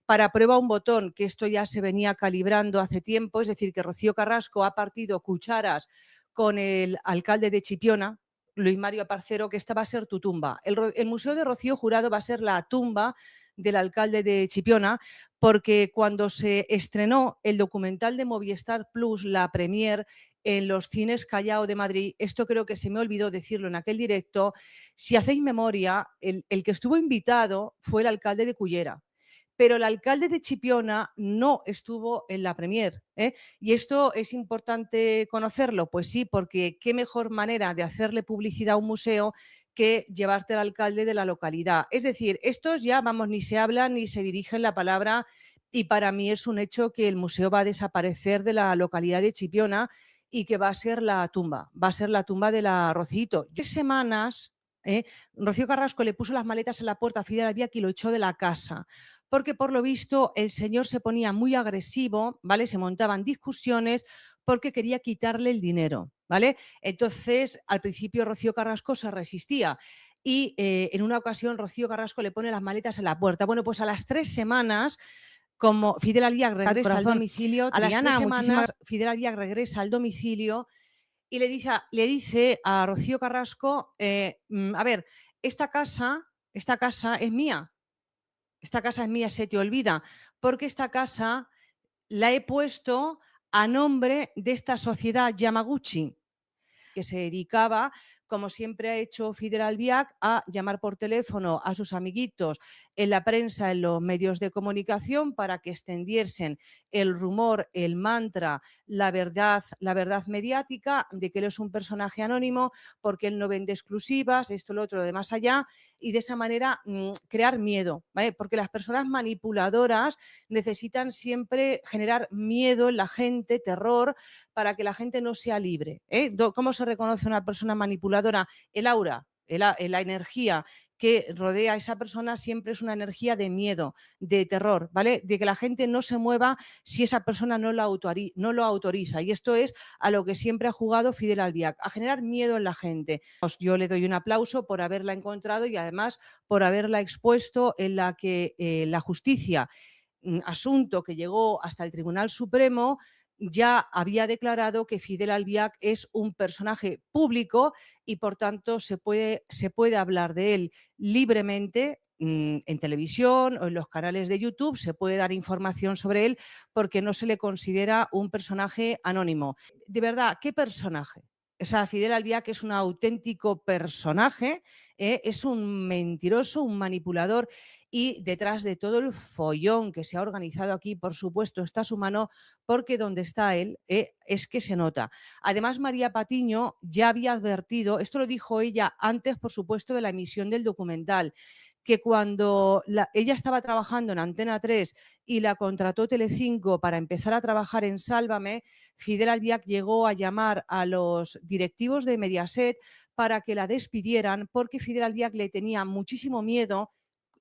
para prueba un botón, que esto ya se venía calibrando hace tiempo, es decir, que Rocío Carrasco ha partido cucharas con el alcalde de Chipiona, Luis Mario Aparcero, que esta va a ser tu tumba. El Museo de Rocío Jurado va a ser la tumba del alcalde de Chipiona, porque cuando se estrenó el documental de Movistar Plus, la premier, en los cines Callao de Madrid, esto creo que se me olvidó decirlo en aquel directo, si hacéis memoria, el que estuvo invitado fue el alcalde de Cullera, pero el alcalde de Chipiona no estuvo en la premier, ¿eh? Y esto es importante conocerlo, pues sí, porque qué mejor manera de hacerle publicidad a un museo que llevarte al alcalde de la localidad. Es decir, estos ya, vamos, ni se hablan ni se dirigen la palabra, y para mí es un hecho que el museo va a desaparecer de la localidad de Chipiona y que va a ser la tumba de la Rocito. 3 semanas, Rocío Carrasco le puso las maletas en la puerta a Fidel Albiac y lo echó de la casa, porque por lo visto el señor se ponía muy agresivo, ¿vale? Se montaban discusiones porque quería quitarle el dinero, ¿vale? Entonces, al principio Rocío Carrasco se resistía y en una ocasión Rocío Carrasco le pone las maletas en la puerta. Bueno, pues a las 3 semanas, como Fidel Albiac regresa al domicilio, a las Triana, 3 semanas Fidel Albiac regresa al domicilio y le dice a Rocío Carrasco, a ver, esta casa es mía, esta casa es mía, se te olvida, porque esta casa la he puesto a nombre de esta sociedad Yamaguchi, que se dedicaba, como siempre ha hecho Fidel Albiac, a llamar por teléfono a sus amiguitos en la prensa, en los medios de comunicación, para que extendiesen el rumor, el mantra, la verdad mediática de que él es un personaje anónimo, porque él no vende exclusivas, esto, lo otro, de más allá, y de esa manera crear miedo, ¿vale? Porque las personas manipuladoras necesitan siempre generar miedo en la gente, terror, para que la gente no sea libre, ¿eh? ¿Cómo se reconoce una persona manipuladora? El aura, la energía que rodea a esa persona siempre es una energía de miedo, de terror, ¿vale? De que la gente no se mueva si esa persona no lo autoriza. Y esto es a lo que siempre ha jugado Fidel Albiac, a generar miedo en la gente. Yo le doy un aplauso por haberla encontrado y además por haberla expuesto, en la que la justicia, asunto que llegó hasta el Tribunal Supremo, ya había declarado que Fidel Albiac es un personaje público y por tanto se puede hablar de él libremente, en televisión o en los canales de YouTube, se puede dar información sobre él porque no se le considera un personaje anónimo. De verdad, ¿qué personaje? O sea, Fidel Albiac es un auténtico personaje, es un mentiroso, un manipulador, y detrás de todo el follón que se ha organizado aquí, por supuesto, está su mano, porque donde está él, es que se nota. Además, María Patiño ya había advertido, esto lo dijo ella antes, por supuesto, de la emisión del documental, que cuando ella estaba trabajando en Antena 3 y la contrató Telecinco para empezar a trabajar en Sálvame, Fidel Albiac llegó a llamar a los directivos de Mediaset para que la despidieran, porque Fidel Albiac le tenía muchísimo miedo.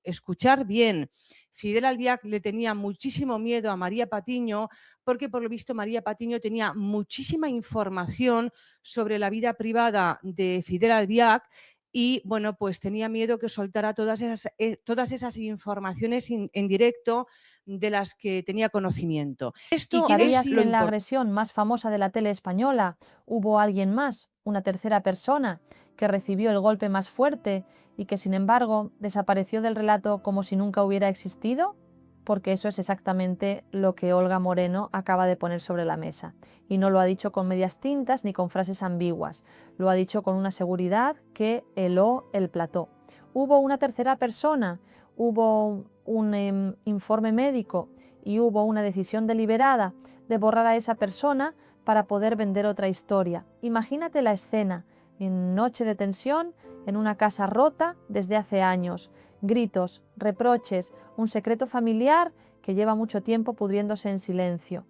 Escuchar bien, Fidel Albiac le tenía muchísimo miedo a María Patiño, porque por lo visto María Patiño tenía muchísima información sobre la vida privada de Fidel Albiac y, bueno, pues tenía miedo que soltara todas esas informaciones en directo de las que tenía conocimiento. ¿Y Esto es sabías que lo en la importante. agresión más famosa de la tele española hubo alguien más, una tercera persona, que recibió el golpe más fuerte y que sin embargo desapareció del relato como si nunca hubiera existido? Porque eso es exactamente lo que Olga Moreno acaba de poner sobre la mesa. Y no lo ha dicho con medias tintas ni con frases ambiguas, lo ha dicho con una seguridad que heló el plató. Hubo una tercera persona, hubo un informe médico y hubo una decisión deliberada de borrar a esa persona para poder vender otra historia. Imagínate la escena, en noche de tensión, en una casa rota desde hace años, gritos, reproches, un secreto familiar que lleva mucho tiempo pudriéndose en silencio.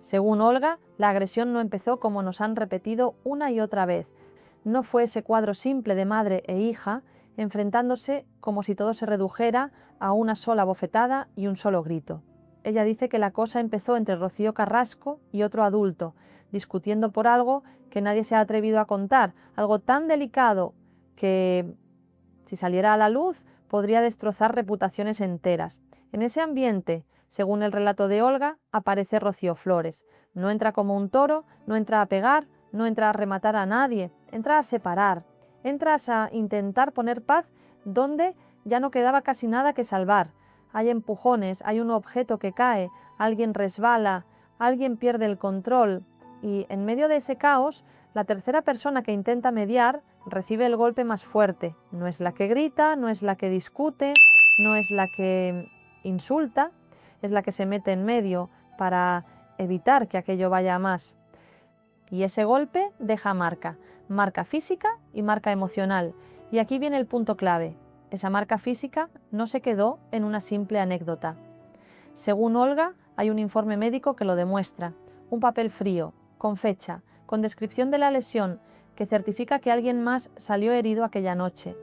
Según Olga, la agresión no empezó como nos han repetido una y otra vez. No fue ese cuadro simple de madre e hija enfrentándose como si todo se redujera a una sola bofetada y un solo grito. Ella dice que la cosa empezó entre Rocío Carrasco y otro adulto, discutiendo por algo que nadie se ha atrevido a contar, algo tan delicado que, si saliera a la luz, podría destrozar reputaciones enteras. En ese ambiente, según el relato de Olga, aparece Rocío Flores. No entra como un toro, no entra a pegar, no entra a rematar a nadie, entra a separar, entras a intentar poner paz donde ya no quedaba casi nada que salvar. Hay empujones, hay un objeto que cae, alguien resbala, alguien pierde el control y en medio de ese caos, la tercera persona que intenta mediar recibe el golpe más fuerte. No es la que grita, no es la que discute, no es la que insulta, es la que se mete en medio para evitar que aquello vaya a más. Y ese golpe deja marca, marca física y marca emocional. Y aquí viene el punto clave. Esa marca física no se quedó en una simple anécdota. Según Olga, hay un informe médico que lo demuestra, un papel frío, con fecha, con descripción de la lesión, que certifica que alguien más salió herido aquella noche.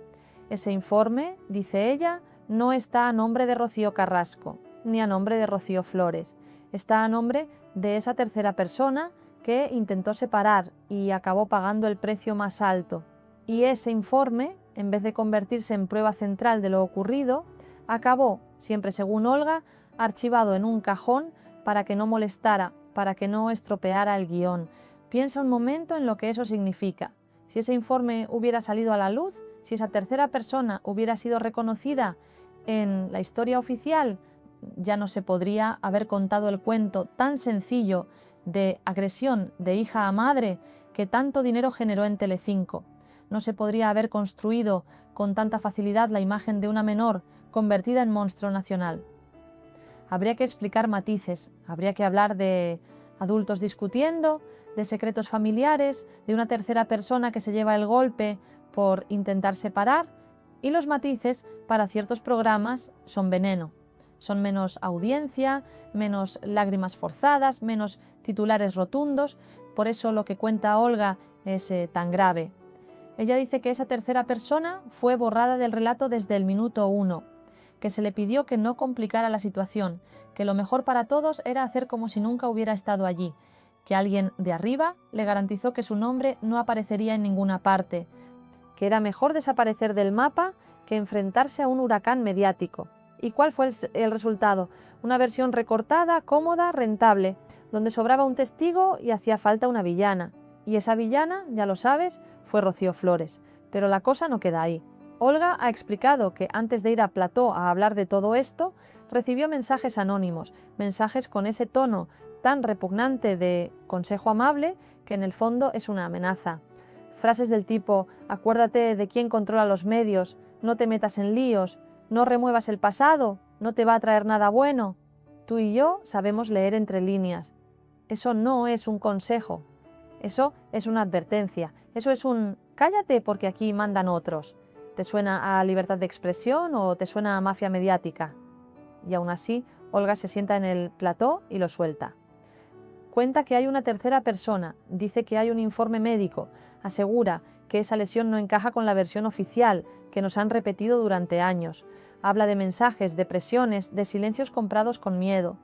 Ese informe, dice ella, no está a nombre de Rocío Carrasco, ni a nombre de Rocío Flores. Está a nombre de esa tercera persona que intentó separar y acabó pagando el precio más alto. Y ese informe, en vez de convertirse en prueba central de lo ocurrido, acabó, siempre según Olga, archivado en un cajón para que no molestara, para que no estropeara el guión. Piensa un momento en lo que eso significa. Si ese informe hubiera salido a la luz, si esa tercera persona hubiera sido reconocida en la historia oficial, ya no se podría haber contado el cuento tan sencillo de agresión de hija a madre que tanto dinero generó en Telecinco. No se podría haber construido con tanta facilidad la imagen de una menor convertida en monstruo nacional. Habría que explicar matices, habría que hablar de adultos discutiendo, de secretos familiares, de una tercera persona que se lleva el golpe por intentar separar, y los matices para ciertos programas son veneno. Son menos audiencia, menos lágrimas forzadas, menos titulares rotundos, por eso lo que cuenta Olga es tan grave. Ella dice que esa tercera persona fue borrada del relato desde el minuto 1, que se le pidió que no complicara la situación, que lo mejor para todos era hacer como si nunca hubiera estado allí, que alguien de arriba le garantizó que su nombre no aparecería en ninguna parte, que era mejor desaparecer del mapa que enfrentarse a un huracán mediático. ¿Y cuál fue el resultado? Una versión recortada, cómoda, rentable, donde sobraba un testigo y hacía falta una villana. Y esa villana, ya lo sabes, fue Rocío Flores. Pero la cosa no queda ahí. Olga ha explicado que antes de ir a Plató a hablar de todo esto, recibió mensajes anónimos, mensajes con ese tono tan repugnante de consejo amable que en el fondo es una amenaza. Frases del tipo, acuérdate de quién controla los medios, no te metas en líos, no remuevas el pasado, no te va a traer nada bueno. Tú y yo sabemos leer entre líneas. Eso no es un consejo, eso es una advertencia, eso es un cállate porque aquí mandan otros. ¿Te suena a libertad de expresión o te suena a mafia mediática? Y aún así, Olga se sienta en el plató y lo suelta. Cuenta que hay una tercera persona, dice que hay un informe médico, asegura que esa lesión no encaja con la versión oficial que nos han repetido durante años. Habla de mensajes, de presiones, de silencios comprados con miedo.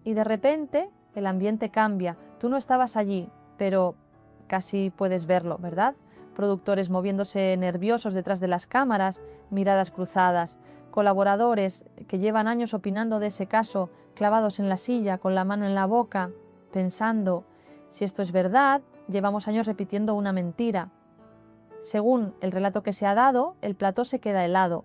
Y de repente el ambiente cambia. Tú no estabas allí, pero casi puedes verlo, ¿verdad? Productores moviéndose nerviosos detrás de las cámaras, miradas cruzadas, colaboradores que llevan años opinando de ese caso, clavados en la silla, con la mano en la boca, pensando, si esto es verdad, llevamos años repitiendo una mentira. Según el relato que se ha dado, el plató se queda helado.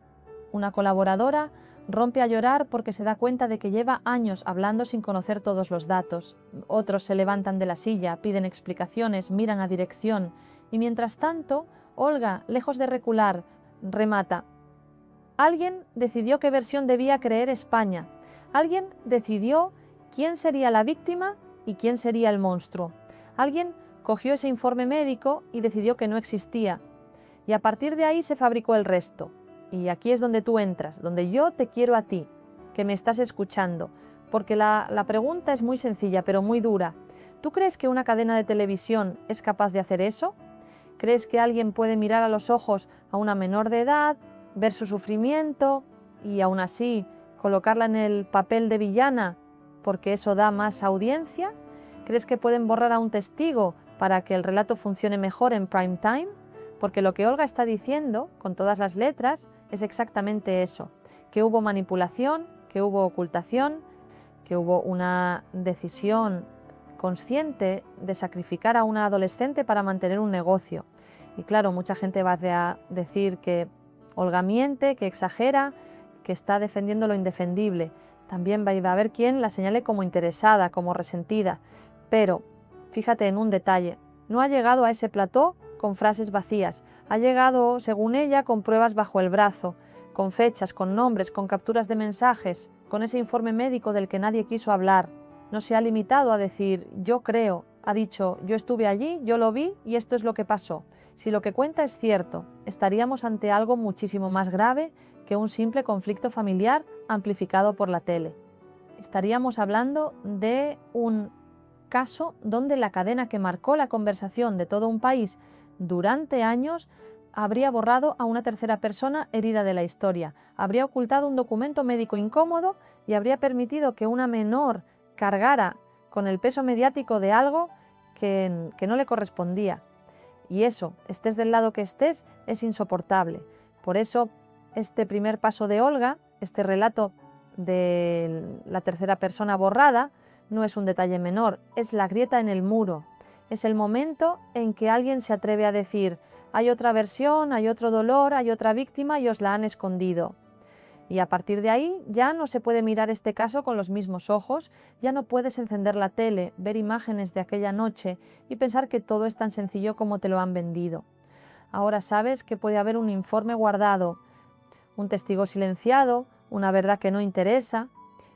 Una colaboradora rompe a llorar porque se da cuenta de que lleva años hablando sin conocer todos los datos. Otros se levantan de la silla, piden explicaciones, miran a dirección. Y mientras tanto, Olga, lejos de recular, remata. Alguien decidió qué versión debía creer España. Alguien decidió quién sería la víctima y quién sería el monstruo. Alguien cogió ese informe médico y decidió que no existía. Y a partir de ahí se fabricó el resto. Y aquí es donde tú entras, donde yo te quiero a ti, que me estás escuchando. Porque la pregunta es muy sencilla, pero muy dura. ¿Tú crees que una cadena de televisión es capaz de hacer eso? ¿Crees que alguien puede mirar a los ojos a una menor de edad, ver su sufrimiento y aún así colocarla en el papel de villana porque eso da más audiencia? ¿Crees que pueden borrar a un testigo para que el relato funcione mejor en prime time? porque lo que Olga está diciendo, con todas las letras, es exactamente eso, que hubo manipulación, que hubo ocultación, que hubo una decisión consciente de sacrificar a una adolescente para mantener un negocio. Y claro, mucha gente va a decir que Olga miente, que exagera, que está defendiendo lo indefendible. También va a haber quien la señale como interesada, como resentida. Pero, fíjate en un detalle, no ha llegado a ese plató con frases vacías, ha llegado, según ella, con pruebas bajo el brazo, con fechas, con nombres, con capturas de mensajes, con ese informe médico del que nadie quiso hablar. No se ha limitado a decir yo creo, ha dicho yo estuve allí, yo lo vi y esto es lo que pasó. Si lo que cuenta es cierto, estaríamos ante algo muchísimo más grave que un simple conflicto familiar amplificado por la tele. Estaríamos hablando de un caso donde la cadena que marcó la conversación de todo un país durante años habría borrado a una tercera persona herida de la historia, habría ocultado un documento médico incómodo y habría permitido que una menor cargara con el peso mediático de algo que no le correspondía. Y eso, estés del lado que estés, es insoportable. Por eso, este primer paso de Olga, este relato de la tercera persona borrada, no es un detalle menor, es la grieta en el muro. Es el momento en que alguien se atreve a decir hay otra versión, hay otro dolor, hay otra víctima y os la han escondido. Y a partir de ahí ya no se puede mirar este caso con los mismos ojos, ya no puedes encender la tele, ver imágenes de aquella noche y pensar que todo es tan sencillo como te lo han vendido. Ahora sabes que puede haber un informe guardado, un testigo silenciado, una verdad que no interesa.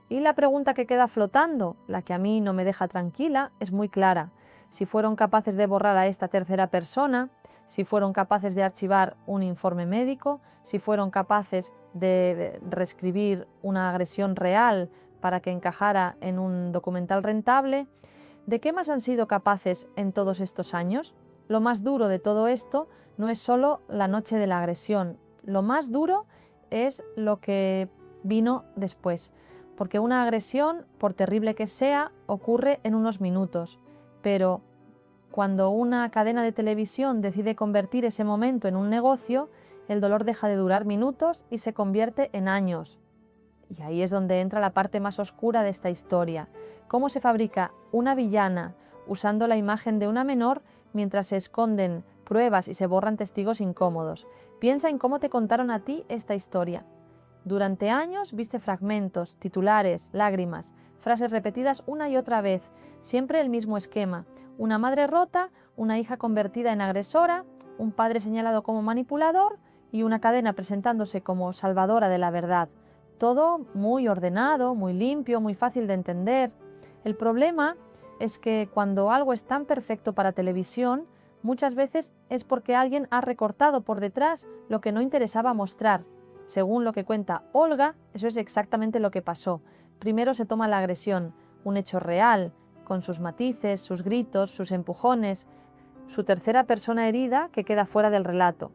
Y la pregunta que queda flotando, la que a mí no me deja tranquila, es muy clara. Si fueron capaces de borrar a esta tercera persona, si fueron capaces de archivar un informe médico, si fueron capaces de reescribir una agresión real para que encajara en un documental rentable, ¿de qué más han sido capaces en todos estos años? Lo más duro de todo esto no es solo la noche de la agresión, lo más duro es lo que vino después. Porque una agresión, por terrible que sea, ocurre en unos minutos. Pero cuando una cadena de televisión decide convertir ese momento en un negocio, el dolor deja de durar minutos y se convierte en años. Y ahí es donde entra la parte más oscura de esta historia. Cómo se fabrica una villana usando la imagen de una menor mientras se esconden pruebas y se borran testigos incómodos. Piensa en cómo te contaron a ti esta historia. Durante años viste fragmentos, titulares, lágrimas, frases repetidas una y otra vez, siempre el mismo esquema. Una madre rota, una hija convertida en agresora, un padre señalado como manipulador y una cadena presentándose como salvadora de la verdad. Todo muy ordenado, muy limpio, muy fácil de entender. El problema es que cuando algo es tan perfecto para televisión, muchas veces es porque alguien ha recortado por detrás lo que no interesaba mostrar. Según lo que cuenta Olga, eso es exactamente lo que pasó. Primero se toma la agresión, un hecho real, con sus matices, sus gritos, sus empujones, su tercera persona herida que queda fuera del relato.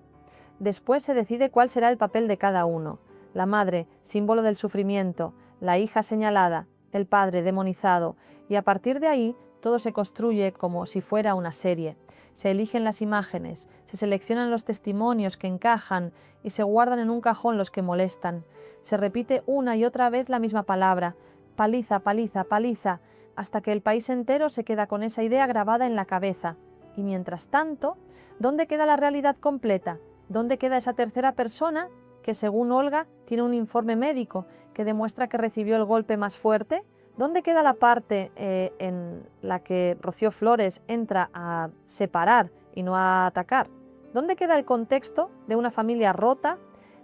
Después se decide cuál será el papel de cada uno. La madre, símbolo del sufrimiento, la hija señalada, el padre demonizado, y a partir de ahí todo se construye como si fuera una serie. Se eligen las imágenes, se seleccionan los testimonios que encajan y se guardan en un cajón los que molestan. Se repite una y otra vez la misma palabra, paliza, paliza, paliza, hasta que el país entero se queda con esa idea grabada en la cabeza. Y mientras tanto, ¿dónde queda la realidad completa? ¿Dónde queda esa tercera persona que, según Olga, tiene un informe médico que demuestra que recibió el golpe más fuerte? ¿Dónde queda la parte en la que Rocío Flores entra a separar y no a atacar? ¿Dónde queda el contexto de una familia rota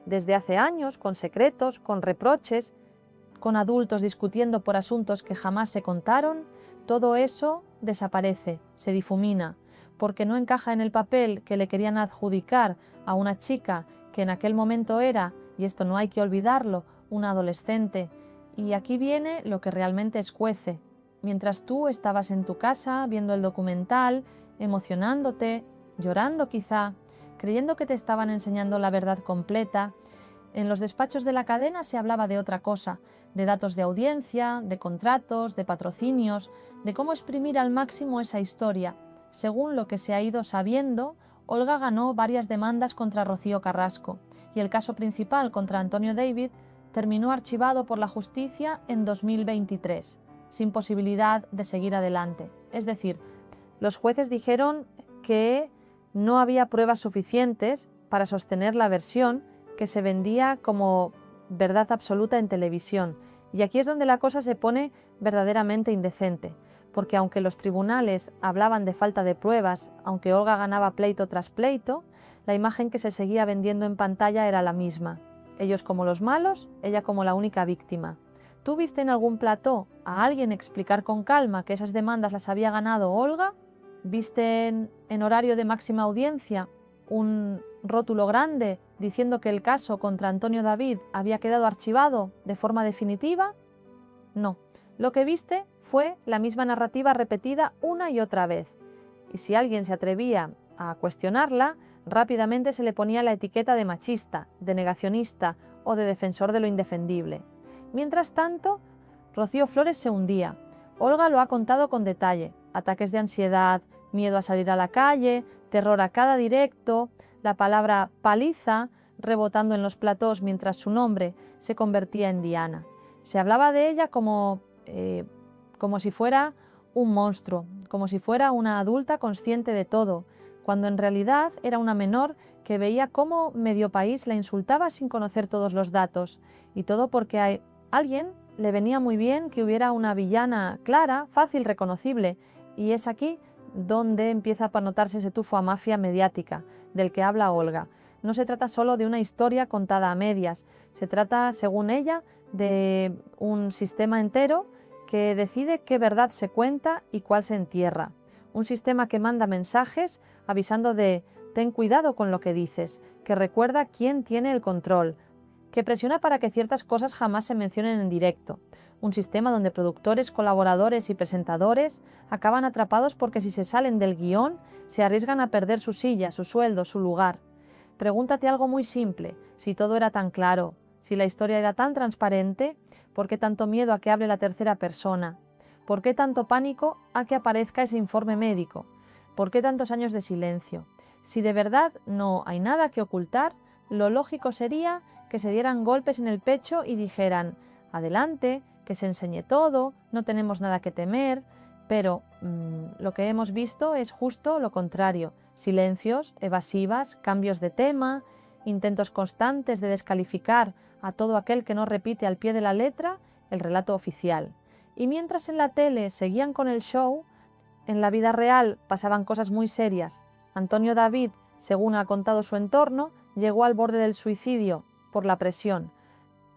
desde hace años, con secretos, con reproches, con adultos discutiendo por asuntos que jamás se contaron? Todo eso desaparece, se difumina, porque no encaja en el papel que le querían adjudicar a una chica que en aquel momento era, y esto no hay que olvidarlo, una adolescente. Y aquí viene lo que realmente escuece. Mientras tú estabas en tu casa viendo el documental, emocionándote, llorando quizá, creyendo que te estaban enseñando la verdad completa, en los despachos de la cadena se hablaba de otra cosa, de datos de audiencia, de contratos, de patrocinios, de cómo exprimir al máximo esa historia, según lo que se ha ido sabiendo Olga ganó varias demandas contra Rocío Carrasco y el caso principal contra Antonio David terminó archivado por la justicia en 2023, sin posibilidad de seguir adelante. Es decir, los jueces dijeron que no había pruebas suficientes para sostener la versión que se vendía como verdad absoluta en televisión. Y aquí es donde la cosa se pone verdaderamente indecente, porque aunque los tribunales hablaban de falta de pruebas, aunque Olga ganaba pleito tras pleito, la imagen que se seguía vendiendo en pantalla era la misma. Ellos como los malos, ella como la única víctima. ¿Tú viste en algún plató a alguien explicar con calma que esas demandas las había ganado Olga? ¿Viste en horario de máxima audiencia un rótulo grande diciendo que el caso contra Antonio David había quedado archivado de forma definitiva? No. Lo que viste fue la misma narrativa repetida una y otra vez. Y si alguien se atrevía a cuestionarla, rápidamente se le ponía la etiqueta de machista, de negacionista o de defensor de lo indefendible. Mientras tanto, Rocío Flores se hundía. Olga lo ha contado con detalle: ataques de ansiedad, miedo a salir a la calle, terror a cada directo, la palabra paliza rebotando en los platós mientras su nombre se convertía en Diana. Se hablaba de ella como si fuera un monstruo, como si fuera una adulta consciente de todo, cuando en realidad era una menor que veía cómo medio país la insultaba sin conocer todos los datos, y todo porque a alguien le venía muy bien que hubiera una villana clara, fácil, reconocible, y es aquí donde empieza a notarse ese tufo a mafia mediática del que habla Olga. No se trata solo de una historia contada a medias, se trata, según ella, de un sistema entero que decide qué verdad se cuenta y cuál se entierra. Un sistema que manda mensajes avisando de ten cuidado con lo que dices, que recuerda quién tiene el control, que presiona para que ciertas cosas jamás se mencionen en directo. Un sistema donde productores, colaboradores y presentadores acaban atrapados porque si se salen del guión se arriesgan a perder su silla, su sueldo, su lugar. Pregúntate algo muy simple: si todo era tan claro, si la historia era tan transparente, ¿por qué tanto miedo a que hable la tercera persona? ¿Por qué tanto pánico a que aparezca ese informe médico? ¿Por qué tantos años de silencio? Si de verdad no hay nada que ocultar, lo lógico sería que se dieran golpes en el pecho y dijeran: adelante, que se enseñe todo, no tenemos nada que temer, pero lo que hemos visto es justo lo contrario: silencios, evasivas, cambios de tema, intentos constantes de descalificar a todo aquel que no repite al pie de la letra el relato oficial. Y mientras en la tele seguían con el show, en la vida real pasaban cosas muy serias. Antonio David, según ha contado su entorno, llegó al borde del suicidio por la presión.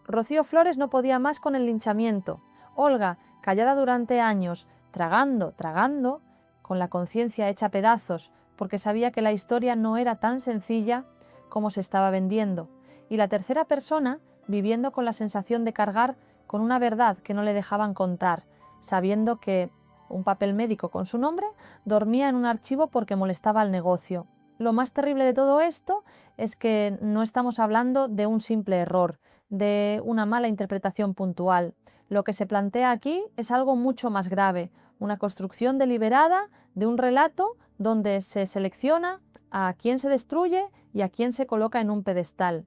Rocío Flores no podía más con el linchamiento. Olga, callada durante años, tragando, con la conciencia hecha pedazos, porque sabía que la historia no era tan sencilla como se estaba vendiendo. Y la tercera persona, viviendo con la sensación de cargar con una verdad que no le dejaban contar, sabiendo que un papel médico con su nombre dormía en un archivo porque molestaba al negocio. Lo más terrible de todo esto es que no estamos hablando de un simple error, de una mala interpretación puntual. Lo que se plantea aquí es algo mucho más grave, una construcción deliberada de un relato donde se selecciona a quién se destruye y a quién se coloca en un pedestal,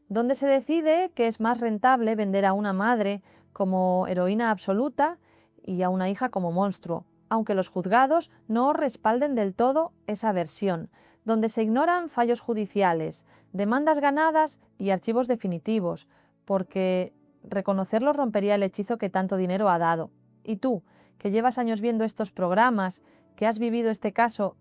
donde se decide que es más rentable vender a una madre como heroína absoluta y a una hija como monstruo, aunque los juzgados no respalden del todo esa versión, donde se ignoran fallos judiciales, demandas ganadas y archivos definitivos, porque reconocerlos rompería el hechizo que tanto dinero ha dado. Y tú, que llevas años viendo estos programas, que has vivido este caso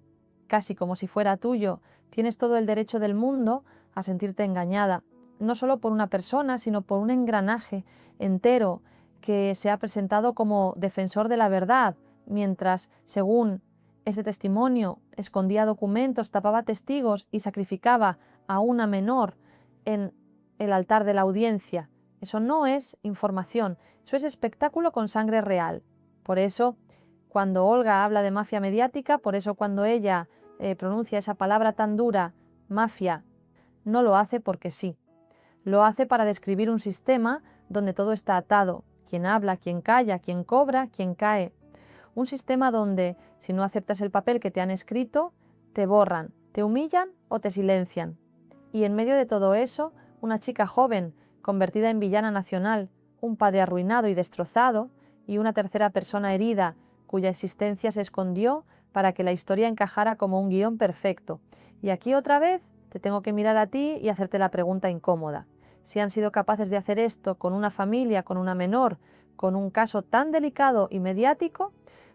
casi como si fuera tuyo, tienes todo el derecho del mundo a sentirte engañada, no solo por una persona, sino por un engranaje entero que se ha presentado como defensor de la verdad, mientras, según este testimonio, escondía documentos, tapaba testigos y sacrificaba a una menor en el altar de la audiencia. Eso no es información, eso es espectáculo con sangre real. Por eso, cuando Olga habla de mafia mediática, por eso cuando ella pronuncia esa palabra tan dura, mafia, no lo hace porque sí. Lo hace para describir un sistema donde todo está atado: quien habla, quien calla, quien cobra, quien cae. Un sistema donde, si no aceptas el papel que te han escrito, te borran, te humillan o te silencian. Y en medio de todo eso, una chica joven, convertida en villana nacional, un padre arruinado y destrozado, y una tercera persona herida, cuya existencia se escondió para que la historia encajara como un guión perfecto. Y aquí otra vez te tengo que mirar a ti y hacerte la pregunta incómoda. Si han sido capaces de hacer esto con una familia, con una menor, con un caso tan delicado y mediático,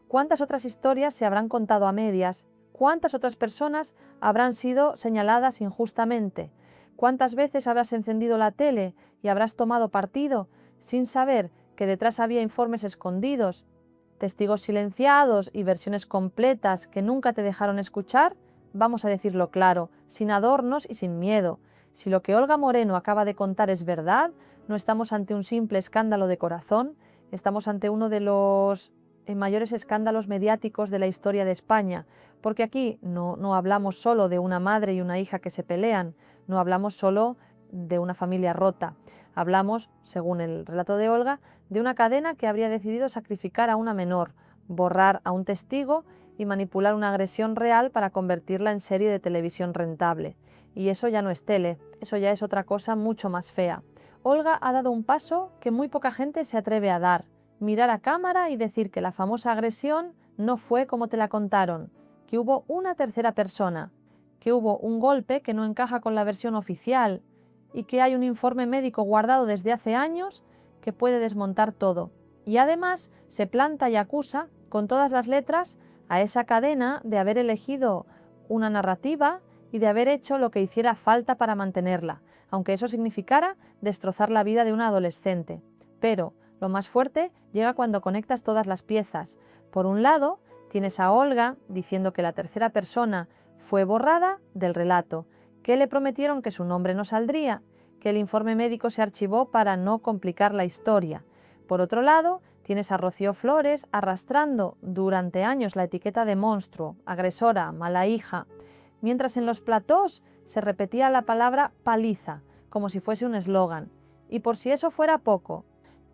¿cuántas otras historias se habrán contado a medias? ¿Cuántas otras personas habrán sido señaladas injustamente? ¿Cuántas veces habrás encendido la tele y habrás tomado partido sin saber que detrás había informes escondidos, testigos silenciados y versiones completas que nunca te dejaron escuchar? Vamos a decirlo claro, sin adornos y sin miedo. Si lo que Olga Moreno acaba de contar es verdad, no estamos ante un simple escándalo de corazón, estamos ante uno de los mayores escándalos mediáticos de la historia de España, porque aquí no hablamos solo de una madre y una hija que se pelean, no hablamos solo de una familia rota, hablamos, según el relato de Olga, de una cadena que habría decidido sacrificar a una menor, borrar a un testigo y manipular una agresión real para convertirla en serie de televisión rentable. Y eso ya no es tele, eso ya es otra cosa mucho más fea. Olga ha dado un paso que muy poca gente se atreve a dar: mirar a cámara y decir que la famosa agresión no fue como te la contaron, que hubo una tercera persona, que hubo un golpe que no encaja con la versión oficial y que hay un informe médico guardado desde hace años que puede desmontar todo. Y además se planta y acusa con todas las letras a esa cadena de haber elegido una narrativa y de haber hecho lo que hiciera falta para mantenerla, aunque eso significara destrozar la vida de una adolescente. Pero lo más fuerte llega cuando conectas todas las piezas. Por un lado, tienes a Olga diciendo que la tercera persona fue borrada del relato, que le prometieron que su nombre no saldría, que el informe médico se archivó para no complicar la historia. Por otro lado, tienes a Rocío Flores arrastrando durante años la etiqueta de monstruo, agresora, mala hija, mientras en los platós se repetía la palabra paliza, como si fuese un eslogan. Y por si eso fuera poco,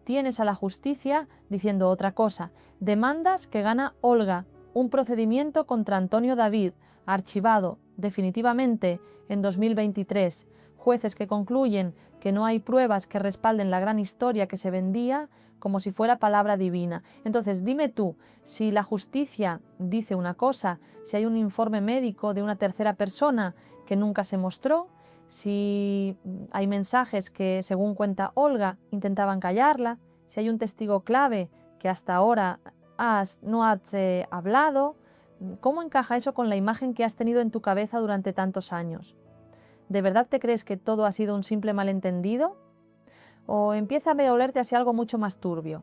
tienes a la justicia diciendo otra cosa: demandas que gana Olga, un procedimiento contra Antonio David, archivado definitivamente en 2023, jueces que concluyen que no hay pruebas que respalden la gran historia que se vendía como si fuera palabra divina. Entonces, dime tú, si la justicia dice una cosa, si hay un informe médico de una tercera persona que nunca se mostró, si hay mensajes que, según cuenta Olga, intentaban callarla, si hay un testigo clave que hasta ahora no has hablado, ¿cómo encaja eso con la imagen que has tenido en tu cabeza durante tantos años? ¿De verdad te crees que todo ha sido un simple malentendido? ¿O empieza a olerte hacia algo mucho más turbio?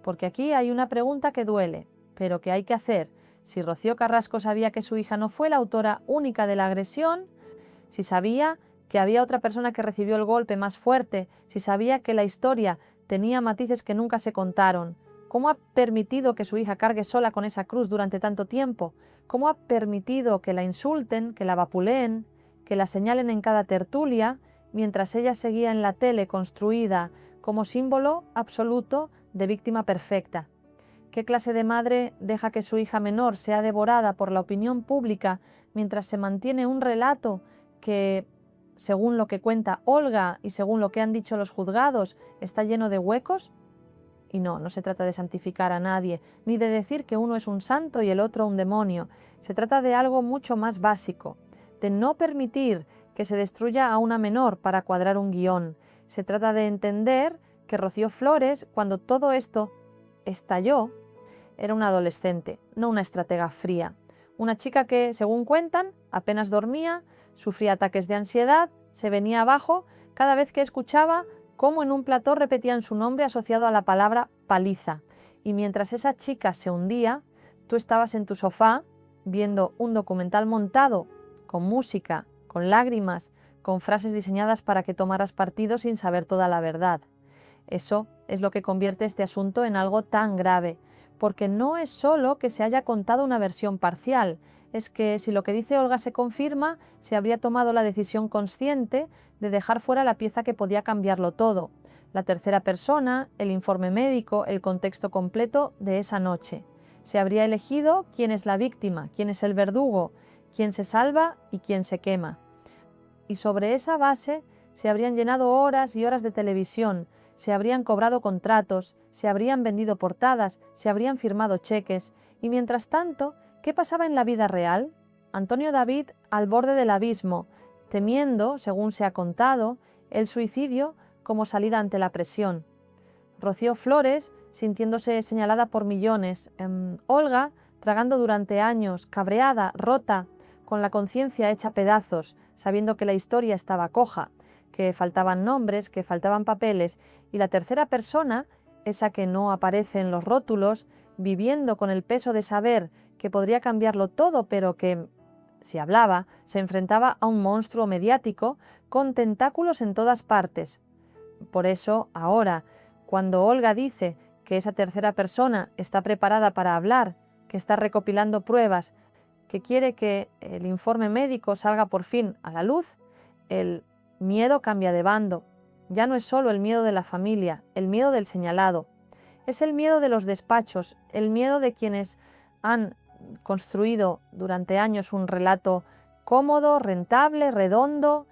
Porque aquí hay una pregunta que duele, pero que hay que hacer. Si Rocío Carrasco sabía que su hija no fue la autora única de la agresión, si sabía que había otra persona que recibió el golpe más fuerte, si sabía que la historia tenía matices que nunca se contaron, ¿cómo ha permitido que su hija cargue sola con esa cruz durante tanto tiempo? ¿Cómo ha permitido que la insulten, que la vapuleen, que la señalen en cada tertulia, mientras ella seguía en la tele construida como símbolo absoluto de víctima perfecta? ¿Qué clase de madre deja que su hija menor sea devorada por la opinión pública mientras se mantiene un relato que, según lo que cuenta Olga y según lo que han dicho los juzgados, está lleno de huecos? Y no se trata de santificar a nadie, ni de decir que uno es un santo y el otro un demonio. Se trata de algo mucho más básico, de no permitir que se destruya a una menor para cuadrar un guión. Se trata de entender que Rocío Flores, cuando todo esto estalló, era una adolescente, no una estratega fría. Una chica que, según cuentan, apenas dormía, sufría ataques de ansiedad, se venía abajo cada vez que escuchaba cómo en un plató repetían su nombre asociado a la palabra paliza. Y mientras esa chica se hundía, tú estabas en tu sofá viendo un documental montado con música, con lágrimas, con frases diseñadas para que tomaras partido sin saber toda la verdad. Eso es lo que convierte este asunto en algo tan grave, porque no es solo que se haya contado una versión parcial, es que si lo que dice Olga se confirma, se habría tomado la decisión consciente de dejar fuera la pieza que podía cambiarlo todo: la tercera persona, el informe médico, el contexto completo de esa noche. Se habría elegido quién es la víctima, quién es el verdugo, quién se salva y quién se quema. Y sobre esa base se habrían llenado horas y horas de televisión, se habrían cobrado contratos, se habrían vendido portadas, se habrían firmado cheques. Y mientras tanto, ¿qué pasaba en la vida real? Antonio David al borde del abismo, temiendo, según se ha contado, el suicidio como salida ante la presión. Rocío Flores, sintiéndose señalada por millones. Olga, tragando durante años, cabreada, rota, con la conciencia hecha pedazos, sabiendo que la historia estaba coja, que faltaban nombres, que faltaban papeles, y la tercera persona, esa que no aparece en los rótulos, viviendo con el peso de saber que podría cambiarlo todo, pero que, si hablaba, se enfrentaba a un monstruo mediático con tentáculos en todas partes. Por eso, ahora, cuando Olga dice que esa tercera persona está preparada para hablar, que está recopilando pruebas, que quiere que el informe médico salga por fin a la luz, el miedo cambia de bando. Ya no es solo el miedo de la familia, el miedo del señalado. Es el miedo de los despachos, el miedo de quienes han construido durante años un relato cómodo, rentable, redondo,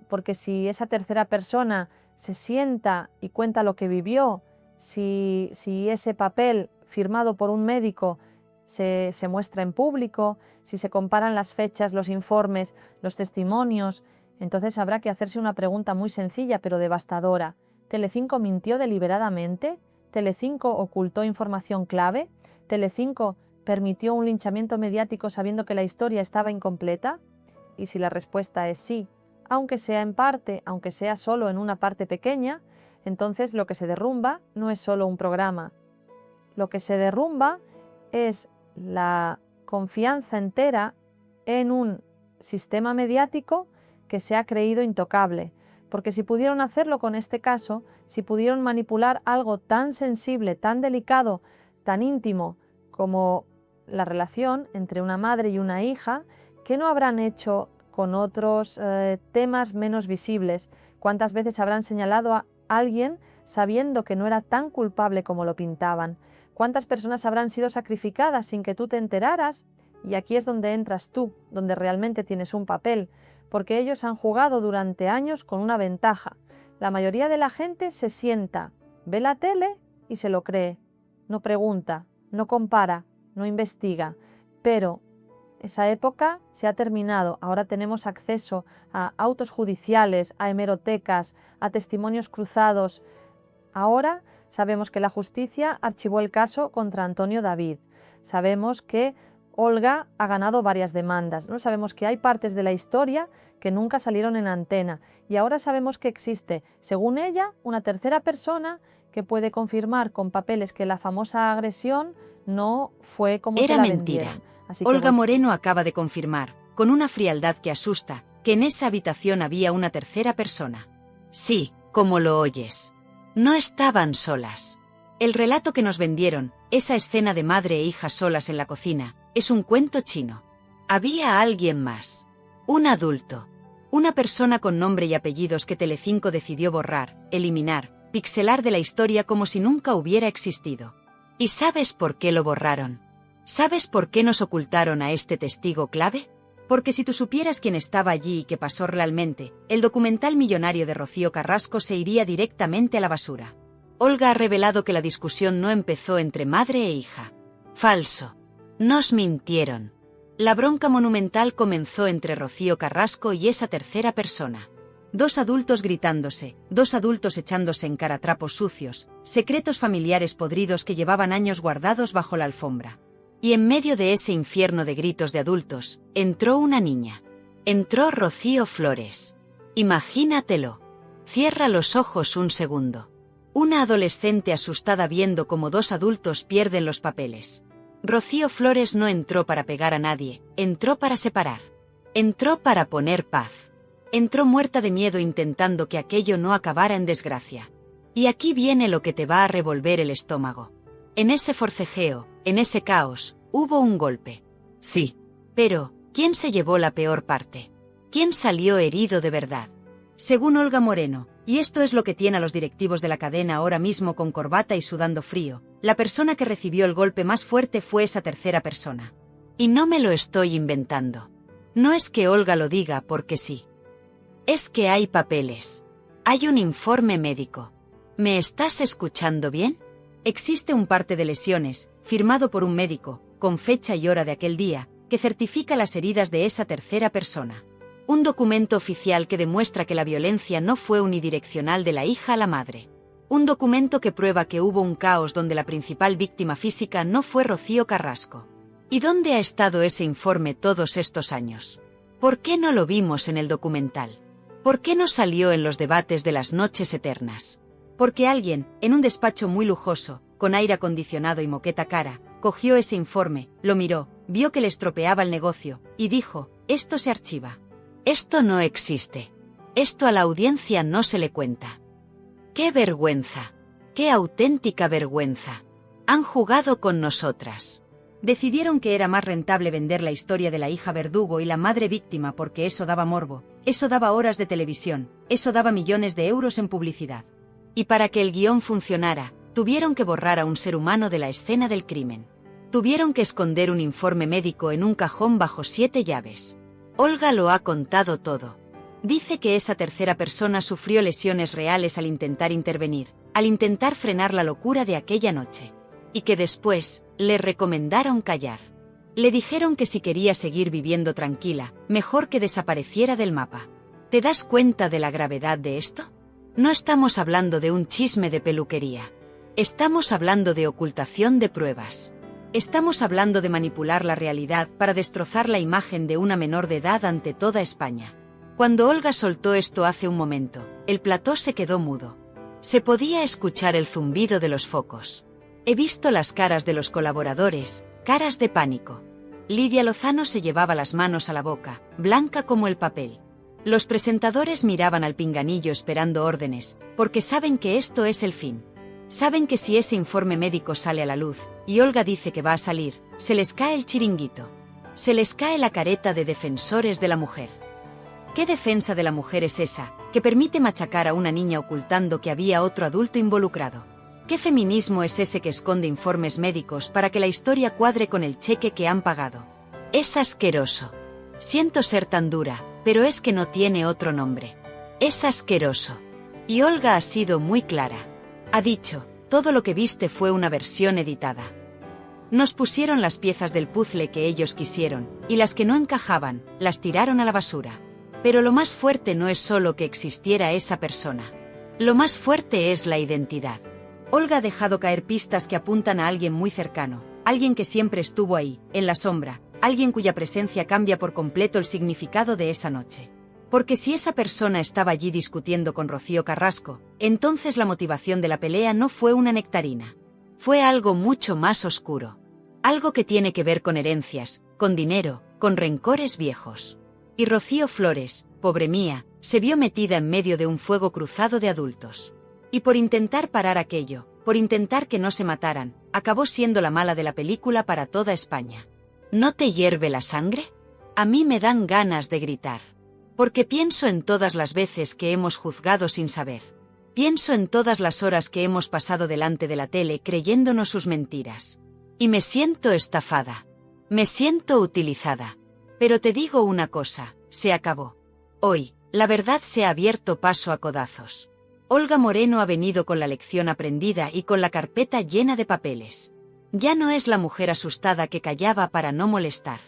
porque si esa tercera persona se sienta y cuenta lo que vivió, si ese papel firmado por un médico se muestra en público, si se comparan las fechas, los informes, los testimonios, entonces habrá que hacerse una pregunta muy sencilla pero devastadora. ¿Telecinco mintió deliberadamente? ¿Telecinco ocultó información clave? ¿Telecinco permitió un linchamiento mediático sabiendo que la historia estaba incompleta? Y si la respuesta es sí, aunque sea en parte, aunque sea solo en una parte pequeña, entonces lo que se derrumba no es solo un programa. Lo que se derrumba es la confianza entera en un sistema mediático que se ha creído intocable, porque si pudieron hacerlo con este caso, si pudieron manipular algo tan sensible, tan delicado, tan íntimo como la relación entre una madre y una hija, ¿qué no habrán hecho con otros temas menos visibles? ¿Cuántas veces habrán señalado a alguien sabiendo que no era tan culpable como lo pintaban? ¿Cuántas personas habrán sido sacrificadas sin que tú te enteraras? Y aquí es donde entras tú, donde realmente tienes un papel, porque ellos han jugado durante años con una ventaja. La mayoría de la gente se sienta, ve la tele y se lo cree. No pregunta, no compara, no investiga. Pero esa época se ha terminado. Ahora tenemos acceso a autos judiciales, a hemerotecas, a testimonios cruzados. Ahora sabemos que la justicia archivó el caso contra Antonio David. Sabemos que Olga ha ganado varias demandas, ¿no? Sabemos que hay partes de la historia que nunca salieron en antena y ahora sabemos que existe, según ella, una tercera persona que puede confirmar con papeles que la famosa agresión no fue como Era te la mentira. vendieron. Así que Olga Moreno acaba de confirmar, con una frialdad que asusta, que en esa habitación había una tercera persona. Sí, como lo oyes. No estaban solas. El relato que nos vendieron, esa escena de madre e hija solas en la cocina, es un cuento chino. Había alguien más. Un adulto. Una persona con nombre y apellidos que Telecinco decidió borrar, eliminar, pixelar de la historia como si nunca hubiera existido. ¿Y sabes por qué lo borraron? ¿Sabes por qué nos ocultaron a este testigo clave? Porque si tú supieras quién estaba allí y qué pasó realmente, el documental millonario de Rocío Carrasco se iría directamente a la basura. Olga ha revelado que la discusión no empezó entre madre e hija. Falso. Nos mintieron. La bronca monumental comenzó entre Rocío Carrasco y esa tercera persona. Dos adultos gritándose, dos adultos echándose en cara trapos sucios, secretos familiares podridos que llevaban años guardados bajo la alfombra. Y en medio de ese infierno de gritos de adultos, entró una niña. Entró Rocío Flores. Imagínatelo. Cierra los ojos un segundo. Una adolescente asustada viendo cómo dos adultos pierden los papeles. Rocío Flores no entró para pegar a nadie, entró para separar. Entró para poner paz. Entró muerta de miedo intentando que aquello no acabara en desgracia. Y aquí viene lo que te va a revolver el estómago. En ese forcejeo, en ese caos, hubo un golpe. Sí. Pero, ¿quién se llevó la peor parte? ¿Quién salió herido de verdad? Según Olga Moreno, y esto es lo que tiene a los directivos de la cadena ahora mismo con corbata y sudando frío, la persona que recibió el golpe más fuerte fue esa tercera persona. Y no me lo estoy inventando. No es que Olga lo diga porque sí. Es que hay papeles. Hay un informe médico. ¿Me estás escuchando bien? Existe un parte de lesiones, firmado por un médico, con fecha y hora de aquel día, que certifica las heridas de esa tercera persona. Un documento oficial que demuestra que la violencia no fue unidireccional de la hija a la madre. Un documento que prueba que hubo un caos donde la principal víctima física no fue Rocío Carrasco. ¿Y dónde ha estado ese informe todos estos años? ¿Por qué no lo vimos en el documental? ¿Por qué no salió en los debates de las noches eternas? Porque alguien, en un despacho muy lujoso, con aire acondicionado y moqueta cara, cogió ese informe, lo miró, vio que le estropeaba el negocio, y dijo, esto se archiva. Esto no existe. Esto a la audiencia no se le cuenta. ¡Qué vergüenza! ¡Qué auténtica vergüenza! Han jugado con nosotras. Decidieron que era más rentable vender la historia de la hija verdugo y la madre víctima porque eso daba morbo, eso daba horas de televisión, eso daba millones de euros en publicidad. Y para que el guión funcionara, tuvieron que borrar a un ser humano de la escena del crimen. Tuvieron que esconder un informe médico en un cajón bajo 7 llaves. Olga lo ha contado todo. Dice que esa tercera persona sufrió lesiones reales al intentar intervenir, al intentar frenar la locura de aquella noche. Y que después, le recomendaron callar. Le dijeron que si quería seguir viviendo tranquila, mejor que desapareciera del mapa. ¿Te das cuenta de la gravedad de esto? No estamos hablando de un chisme de peluquería. Estamos hablando de ocultación de pruebas. Estamos hablando de manipular la realidad para destrozar la imagen de una menor de edad ante toda España. Cuando Olga soltó esto hace un momento, el plató se quedó mudo. Se podía escuchar el zumbido de los focos. He visto las caras de los colaboradores, caras de pánico. Lidia Lozano se llevaba las manos a la boca, blanca como el papel. Los presentadores miraban al pinganillo esperando órdenes, porque saben que esto es el fin. Saben que si ese informe médico sale a la luz, y Olga dice que va a salir, se les cae el chiringuito. Se les cae la careta de defensores de la mujer. ¿Qué defensa de la mujer es esa, que permite machacar a una niña ocultando que había otro adulto involucrado? ¿Qué feminismo es ese que esconde informes médicos para que la historia cuadre con el cheque que han pagado? Es asqueroso. Siento ser tan dura, pero es que no tiene otro nombre. Es asqueroso. Y Olga ha sido muy clara. Ha dicho, todo lo que viste fue una versión editada. Nos pusieron las piezas del puzzle que ellos quisieron, y las que no encajaban, las tiraron a la basura. Pero lo más fuerte no es solo que existiera esa persona. Lo más fuerte es la identidad. Olga ha dejado caer pistas que apuntan a alguien muy cercano, alguien que siempre estuvo ahí, en la sombra, alguien cuya presencia cambia por completo el significado de esa noche. Porque si esa persona estaba allí discutiendo con Rocío Carrasco, entonces la motivación de la pelea no fue una nectarina. Fue algo mucho más oscuro. Algo que tiene que ver con herencias, con dinero, con rencores viejos. Y Rocío Flores, pobre mía, se vio metida en medio de un fuego cruzado de adultos. Y por intentar parar aquello, por intentar que no se mataran, acabó siendo la mala de la película para toda España. ¿No te hierve la sangre? A mí me dan ganas de gritar. Porque pienso en todas las veces que hemos juzgado sin saber. Pienso en todas las horas que hemos pasado delante de la tele creyéndonos sus mentiras. Y me siento estafada. Me siento utilizada. Pero te digo una cosa, se acabó. Hoy, la verdad se ha abierto paso a codazos. Olga Moreno ha venido con la lección aprendida y con la carpeta llena de papeles. Ya no es la mujer asustada que callaba para no molestar.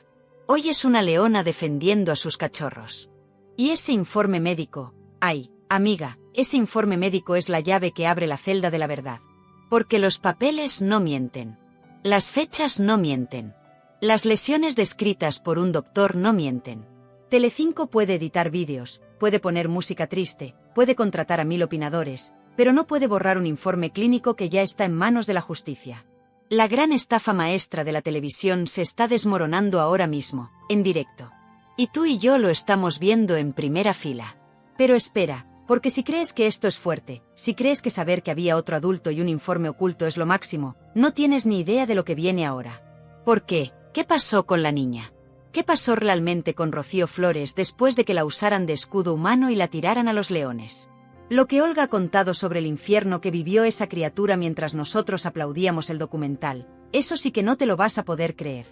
Hoy es una leona defendiendo a sus cachorros. Y ese informe médico, ay, amiga, ese informe médico es la llave que abre la celda de la verdad. Porque los papeles no mienten. Las fechas no mienten. Las lesiones descritas por un doctor no mienten. Telecinco puede editar vídeos, puede poner música triste, puede contratar a 1000 opinadores, pero no puede borrar un informe clínico que ya está en manos de la justicia. La gran estafa maestra de la televisión se está desmoronando ahora mismo, en directo. Y tú y yo lo estamos viendo en primera fila. Pero espera, porque si crees que esto es fuerte, si crees que saber que había otro adulto y un informe oculto es lo máximo, no tienes ni idea de lo que viene ahora. ¿Por qué? ¿Qué pasó con la niña? ¿Qué pasó realmente con Rocío Flores después de que la usaran de escudo humano y la tiraran a los leones? Lo que Olga ha contado sobre el infierno que vivió esa criatura mientras nosotros aplaudíamos el documental, eso sí que no te lo vas a poder creer.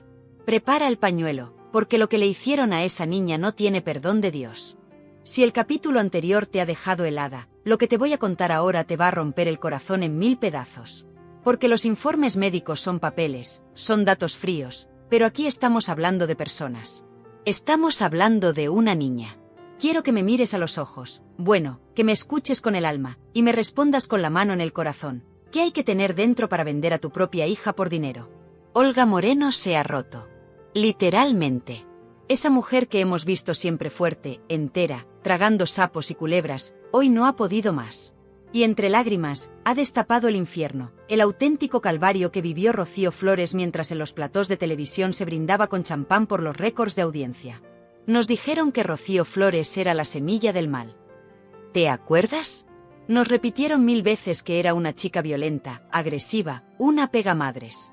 Prepara el pañuelo, porque lo que le hicieron a esa niña no tiene perdón de Dios. Si el capítulo anterior te ha dejado helada, lo que te voy a contar ahora te va a romper el corazón en 1000 pedazos. Porque los informes médicos son papeles, son datos fríos, pero aquí estamos hablando de personas. Estamos hablando de una niña. Quiero que me mires a los ojos, bueno, que me escuches con el alma, y me respondas con la mano en el corazón. ¿Qué hay que tener dentro para vender a tu propia hija por dinero? Olga Moreno se ha roto. Literalmente. Esa mujer que hemos visto siempre fuerte, entera, tragando sapos y culebras, hoy no ha podido más. Y entre lágrimas, ha destapado el infierno, el auténtico calvario que vivió Rocío Flores mientras en los platós de televisión se brindaba con champán por los récords de audiencia. Nos dijeron que Rocío Flores era la semilla del mal. ¿Te acuerdas? Nos repitieron 1000 veces que era una chica violenta, agresiva, una pegamadres.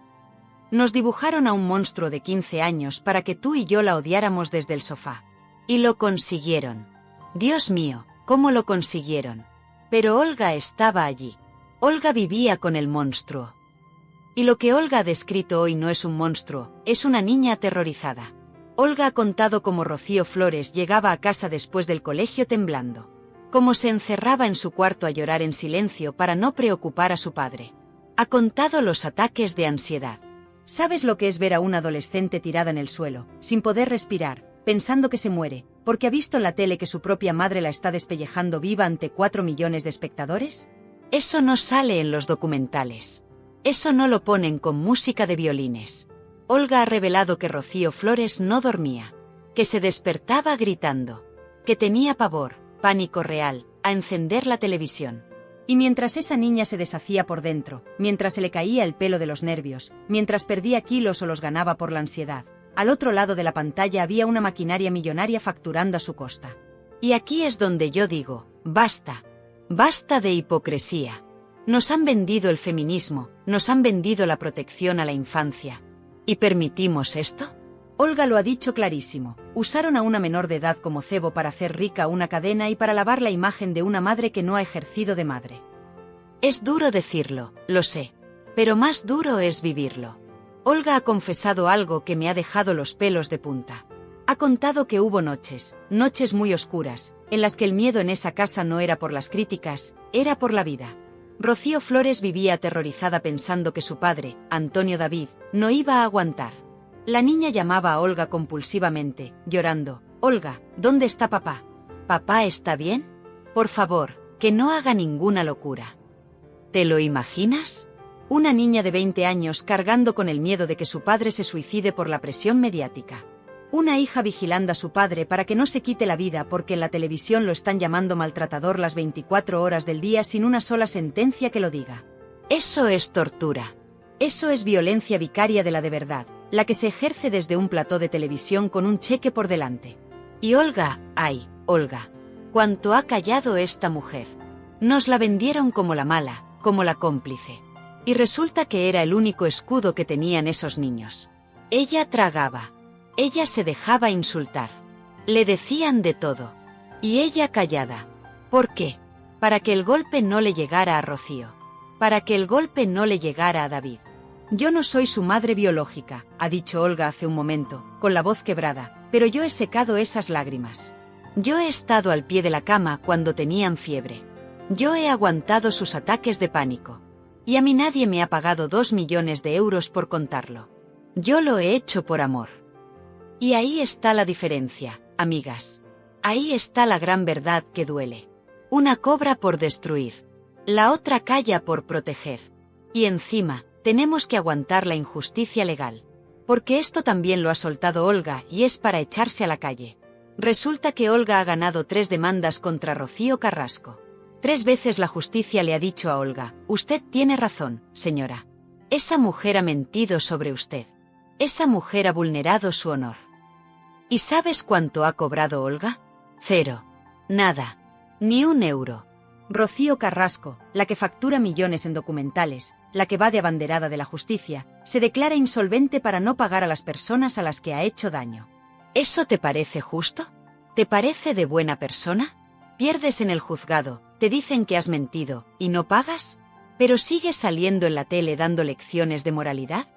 Nos dibujaron a un monstruo de 15 años para que tú y yo la odiáramos desde el sofá. Y lo consiguieron. Dios mío, ¿cómo lo consiguieron? Pero Olga estaba allí. Olga vivía con el monstruo. Y lo que Olga ha descrito hoy no es un monstruo, es una niña aterrorizada. Olga ha contado cómo Rocío Flores llegaba a casa después del colegio temblando. Cómo se encerraba en su cuarto a llorar en silencio para no preocupar a su padre. Ha contado los ataques de ansiedad. ¿Sabes lo que es ver a una adolescente tirada en el suelo, sin poder respirar, pensando que se muere, porque ha visto en la tele que su propia madre la está despellejando viva ante 4 millones de espectadores? Eso no sale en los documentales. Eso no lo ponen con música de violines. Olga ha revelado que Rocío Flores no dormía, que se despertaba gritando, que tenía pavor, pánico real, a encender la televisión. Y mientras esa niña se deshacía por dentro, mientras se le caía el pelo de los nervios, mientras perdía kilos o los ganaba por la ansiedad, al otro lado de la pantalla había una maquinaria millonaria facturando a su costa. Y aquí es donde yo digo, basta. Basta de hipocresía. Nos han vendido el feminismo, nos han vendido la protección a la infancia. ¿Y permitimos esto? Olga lo ha dicho clarísimo. Usaron a una menor de edad como cebo para hacer rica una cadena y para lavar la imagen de una madre que no ha ejercido de madre. Es duro decirlo, lo sé. Pero más duro es vivirlo. Olga ha confesado algo que me ha dejado los pelos de punta. Ha contado que hubo noches, noches muy oscuras, en las que el miedo en esa casa no era por las críticas, era por la vida. Rocío Flores vivía aterrorizada pensando que su padre, Antonio David, no iba a aguantar. La niña llamaba a Olga compulsivamente, llorando. «Olga, ¿dónde está papá? ¿Papá está bien? Por favor, que no haga ninguna locura». ¿Te lo imaginas? Una niña de 20 años cargando con el miedo de que su padre se suicide por la presión mediática. Una hija vigilando a su padre para que no se quite la vida porque en la televisión lo están llamando maltratador las 24 horas del día sin una sola sentencia que lo diga. Eso es tortura. Eso es violencia vicaria de la de verdad, la que se ejerce desde un plató de televisión con un cheque por delante. Y Olga, ay, Olga, cuánto ha callado esta mujer. Nos la vendieron como la mala, como la cómplice. Y resulta que era el único escudo que tenían esos niños. Ella tragaba. Ella se dejaba insultar. Le decían de todo. Y ella callada. ¿Por qué? Para que el golpe no le llegara a Rocío. Para que el golpe no le llegara a David. Yo no soy su madre biológica, ha dicho Olga hace un momento, con la voz quebrada, pero yo he secado esas lágrimas. Yo he estado al pie de la cama cuando tenían fiebre. Yo he aguantado sus ataques de pánico. Y a mí nadie me ha pagado 2 millones de euros por contarlo. Yo lo he hecho por amor. Y ahí está la diferencia, amigas. Ahí está la gran verdad que duele. Una cobra por destruir. La otra calla por proteger. Y encima, tenemos que aguantar la injusticia legal. Porque esto también lo ha soltado Olga y es para echarse a la calle. Resulta que Olga ha ganado 3 demandas contra Rocío Carrasco. 3 veces la justicia le ha dicho a Olga, usted tiene razón, señora. Esa mujer ha mentido sobre usted. Esa mujer ha vulnerado su honor. ¿Y sabes cuánto ha cobrado Olga? 0. Nada. Ni 1 euro. Rocío Carrasco, la que factura millones en documentales, la que va de abanderada de la justicia, se declara insolvente para no pagar a las personas a las que ha hecho daño. ¿Eso te parece justo? ¿Te parece de buena persona? Pierdes en el juzgado, te dicen que has mentido, ¿y no pagas? ¿Pero sigues saliendo en la tele dando lecciones de moralidad?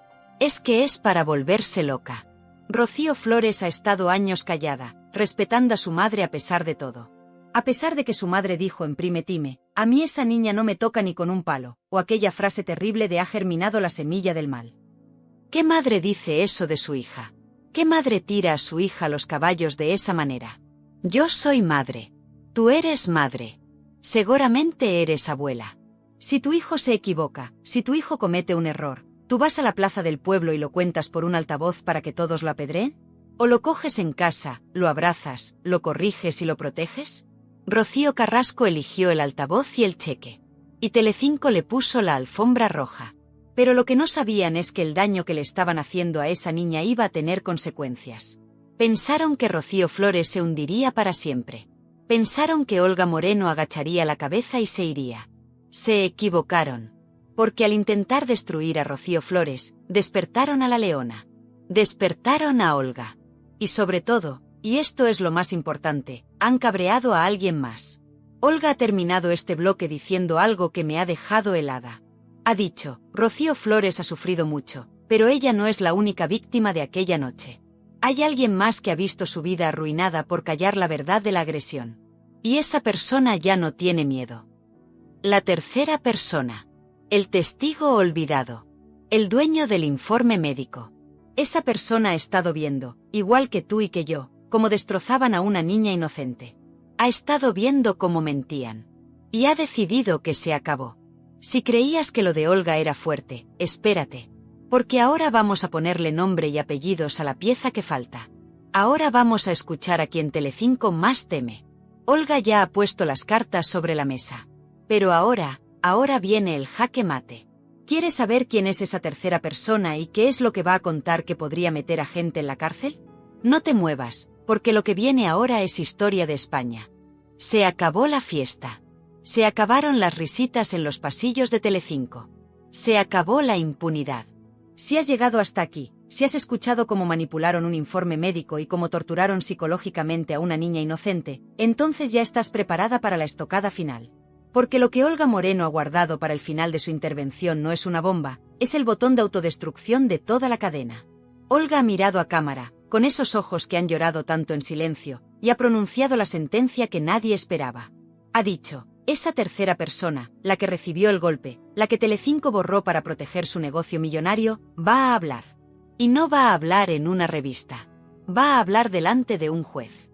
Es que es para volverse loca. Rocío Flores ha estado años callada, respetando a su madre a pesar de todo. A pesar de que su madre dijo en Prime Time, a mí esa niña no me toca ni con un palo, o aquella frase terrible de ha germinado la semilla del mal. ¿Qué madre dice eso de su hija? ¿Qué madre tira a su hija a los caballos de esa manera? Yo soy madre. Tú eres madre. Seguramente eres abuela. Si tu hijo se equivoca, si tu hijo comete un error, ¿tú vas a la plaza del pueblo y lo cuentas por un altavoz para que todos lo apedreen? ¿O lo coges en casa, lo abrazas, lo corriges y lo proteges? Rocío Carrasco eligió el altavoz y el cheque. Y Telecinco le puso la alfombra roja. Pero lo que no sabían es que el daño que le estaban haciendo a esa niña iba a tener consecuencias. Pensaron que Rocío Flores se hundiría para siempre. Pensaron que Olga Moreno agacharía la cabeza y se iría. Se equivocaron. Porque al intentar destruir a Rocío Flores, despertaron a la leona. Despertaron a Olga. Y sobre todo, y esto es lo más importante, han cabreado a alguien más. Olga ha terminado este bloque diciendo algo que me ha dejado helada. Ha dicho, Rocío Flores ha sufrido mucho, pero ella no es la única víctima de aquella noche. Hay alguien más que ha visto su vida arruinada por callar la verdad de la agresión. Y esa persona ya no tiene miedo. La tercera persona. El testigo olvidado. El dueño del informe médico. Esa persona ha estado viendo, igual que tú y que yo, cómo destrozaban a una niña inocente. Ha estado viendo cómo mentían. Y ha decidido que se acabó. Si creías que lo de Olga era fuerte, espérate. Porque ahora vamos a ponerle nombre y apellidos a la pieza que falta. Ahora vamos a escuchar a quien Telecinco más teme. Olga ya ha puesto las cartas sobre la mesa. Pero ahora viene el jaque mate. ¿Quieres saber quién es esa tercera persona y qué es lo que va a contar que podría meter a gente en la cárcel? No te muevas, porque lo que viene ahora es historia de España. Se acabó la fiesta. Se acabaron las risitas en los pasillos de Telecinco. Se acabó la impunidad. Si has llegado hasta aquí, si has escuchado cómo manipularon un informe médico y cómo torturaron psicológicamente a una niña inocente, entonces ya estás preparada para la estocada final. Porque lo que Olga Moreno ha guardado para el final de su intervención no es una bomba, es el botón de autodestrucción de toda la cadena. Olga ha mirado a cámara, con esos ojos que han llorado tanto en silencio, y ha pronunciado la sentencia que nadie esperaba. Ha dicho, esa tercera persona, la que recibió el golpe, la que Telecinco borró para proteger su negocio millonario, va a hablar. Y no va a hablar en una revista. Va a hablar delante de un juez.